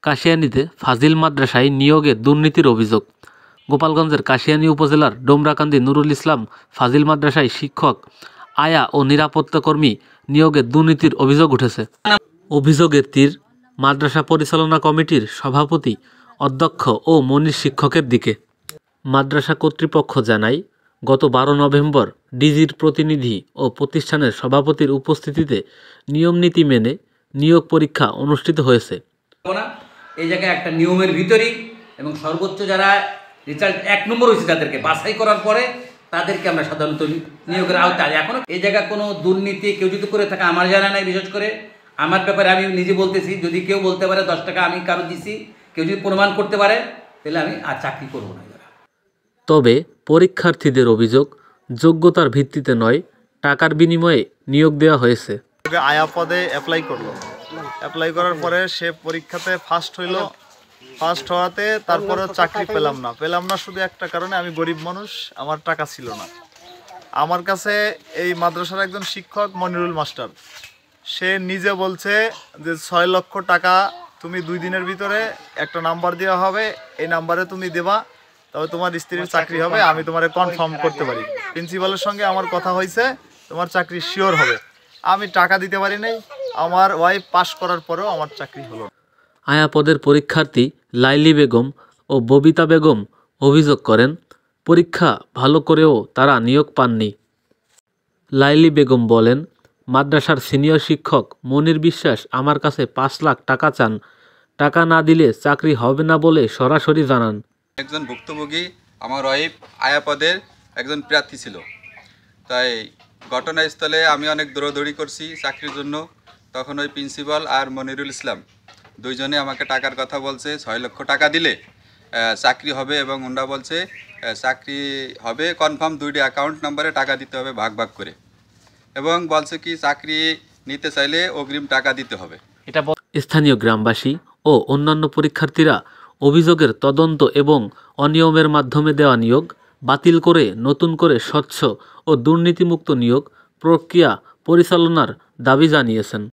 কাশিয়ানীতে ফাজিল মাদ্রাসায় নিয়োগে দুর্নীতির অভিযোগ। গোপালগঞ্জের কাশিয়ানী উপজেলার ডোমরাকান্দি নুরুল ইসলাম ফাজিল মাদ্রাসায় শিক্ষক, আয়া ও নিরাপত্তা কর্মী নিয়োগে দুর্নীতির অভিযোগ উঠেছে। অভিযোগের তীর মাদ্রাসা পরিচালনা কমিটির সভাপতি, অধ্যক্ষ ও মনির শিক্ষকের দিকে। মাদ্রাসা কর্তৃপক্ষ জানায়, গত 12 নভেম্বর ডিজির প্রতিনিধি ও প্রতিষ্ঠানের সভাপতির উপস্থিতিতে নিয়মনীতি মেনে নিয়োগ পরীক্ষা অনুষ্ঠিত হয়েছে। এই জায়গায় একটা নিয়মের ভিতরেই এবং সর্বোচ্চ যারা রেজাল্ট 1 নম্বর হয়েছে তাদেরকে বাছাই করার পরে তাদেরকে আমরা সাধারণত নিয়োগের আওতায়। এখনও এই জায়গায় কোনো দুর্নীতি কেউ যদি করে থাকে আমার জানা নাই। বিশেষ করে আমার ব্যাপারে আমি নিজে বলতেছি, যদি কেউ বলতে পারে 10 টাকা আমি কারো দিছি, কেউ যদি প্রমাণ করতে পারে তাহলে আমি আর চাকরি করব না। তবে পরীক্ষার্থীদের অভিযোগ, যোগ্যতার ভিত্তিতে নয়, টাকার বিনিময়ে নিয়োগ দেওয়া হয়েছে। আয়া পদে অ্যাপ্লাই করার পরে সে পরীক্ষাতে ফার্স্ট হইল। ফার্স্ট হওয়াতে তারপরে চাকরি পেলাম না শুধু একটা কারণে, আমি গরিব মানুষ, আমার টাকা ছিল না। আমার কাছে এই মাদ্রাসার একজন শিক্ষক মনিরুল মাস্টার, সে নিজে বলছে যে 6 লক্ষ টাকা তুমি 2 দিনের ভিতরে একটা নাম্বার দেওয়া হবে, এই নাম্বারে তুমি দেবা, তবে তোমার স্ত্রীর চাকরি হবে, আমি তোমারে কনফার্ম করতে পারি। প্রিন্সিপালের সঙ্গে আমার কথা হয়েছে, তোমার চাকরি শিওর হবে। আমি টাকা দিতে পারি নাই, আমার ওয়াইফ পাস করার পরেও আমার চাকরি হলো। আয়া পদের পরীক্ষার্থী লাইলি বেগম ও ববিতা বেগম অভিযোগ করেন, পরীক্ষা ভালো করেও তারা নিয়োগ পাননি। লাইলি বেগম বলেন, মাদ্রাসার সিনিয়র শিক্ষক মনির বিশ্বাস আমার কাছে 5 লাখ টাকা চান, টাকা না দিলে চাকরি হবে না বলে সরাসরি জানান। একজন ভুক্তভোগী আমার ওয়াইফ আয়া পদের একজন প্রার্থী ছিল, তাই ঘটনাস্থলে আমি অনেক দৌড়াদৌড়ি করছি চাকরির জন্য। তখন ওই প্রিন্সিপাল আর মনিরুল ইসলাম দুইজনে আমাকে টাকার কথা বলছে, 6 লক্ষ টাকা দিলে চাকরি হবে, এবং ওনারা বলছে চাকরি হবে কনফার্ম, 2টি অ্যাকাউন্ট নাম্বারে টাকা দিতে হবে ভাগ ভাগ করে, এবং বলছে কি চাকরি নিতে চাইলে অগ্রিম টাকা দিতে হবে। এটা স্থানীয় গ্রামবাসী ও অন্যান্য পরীক্ষার্থীরা অভিযোগের তদন্ত এবং অনিয়মের মাধ্যমে দেওয়া নিয়োগ বাতিল করে নতুন করে স্বচ্ছ ও দুর্নীতিমুক্ত নিয়োগ প্রক্রিয়া পরিচালনার দাবি জানিয়েছেন।